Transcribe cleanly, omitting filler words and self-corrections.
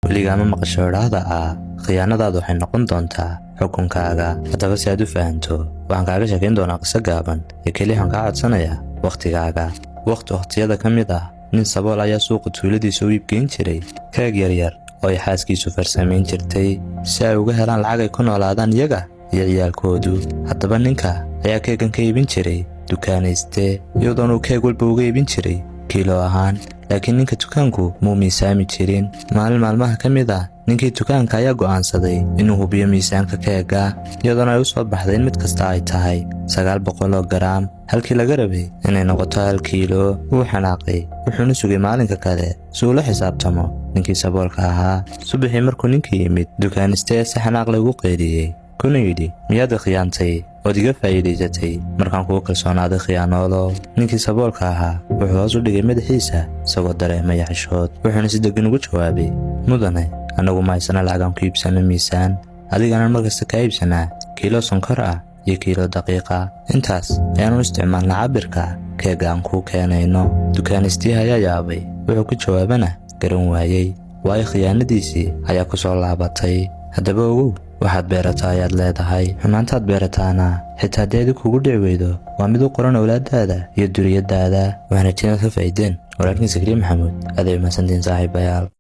weligaa ma maqasho idhaahda khiyaanadaadu waxay noqon doontaa xukunkaaga. haddaba si aad u fahanto waxaan kaaga sheekayn doonaa qiso gaaban ee keliyahan kaa codsanaya wakhtigaaga. wakhtiyada ka mid ah nin sabool ayaa suuqa tuuladiisa u iibgeyn jiray keeg yaryar oo ay xaaskiisu farsamayn jirtay si ay uga helaan lacag ay ku noolaadaan iyaga iyo ciyaalkoodu. haddaba ninka ayaa keegan ka iibin jiray dukaanayste, iyadoon uu keeg walba uga iibin jiray kiilo ahaan, laakiin ninka dukaanku muu miisaami jirin. maalin maalmaha ka mid ah ninkii dukaanka ayaa go'aansaday inuu hubiyo miisaanka keega, iyadoona ay u soo baxday in mid kasta ay tahay 900 garaam halkii laga rabay inay noqoto 1 kiilo. wuu xanaaqay, wuxuuna sugay maalinka kale si uu la xisaabtamo ninkii saboolka ahaa. subaxii markuu ninkii yimid, dukaaniste si xanaaq leh ugu qeydiyey, kuna yidhi miyaad khiyaantay ood iga faa'iidaysatay markaan kugu kalsoonaaday khiyaanoolo. ninkii saboolka ahaa wuxuu hoos u dhigay madaxiisa isagoo dareemaya xishood, wuxuuna si deggan ugu jawaabay, mudane, annagu ma haysana lacagaan ku iibsano miisaan, adigana markasta kaa iibsanaa kiilo sonkor ah iyo kiilo daqiiqa. intaas ayaanu isticmaalnaa cabirka keega aan kuu keenayno. dukaanaystihi ayaa yaabay, wuxuu ku jawaabana garan waayey, waayo khiyaanadiisii ayaa ku soo laabatay. haddaba ogow, waxaad beerataa ayaad leedahay, xumaantaad beerataana xitaa haddii adi kugu dhici weydo waa mid u qoran awlaadaada iyo duriyadaada. waxaana jinaad ka faa'iideen. walaalkiin Sakariye Maxamuud, aad ay mahadsantihiin saaxiibayaal.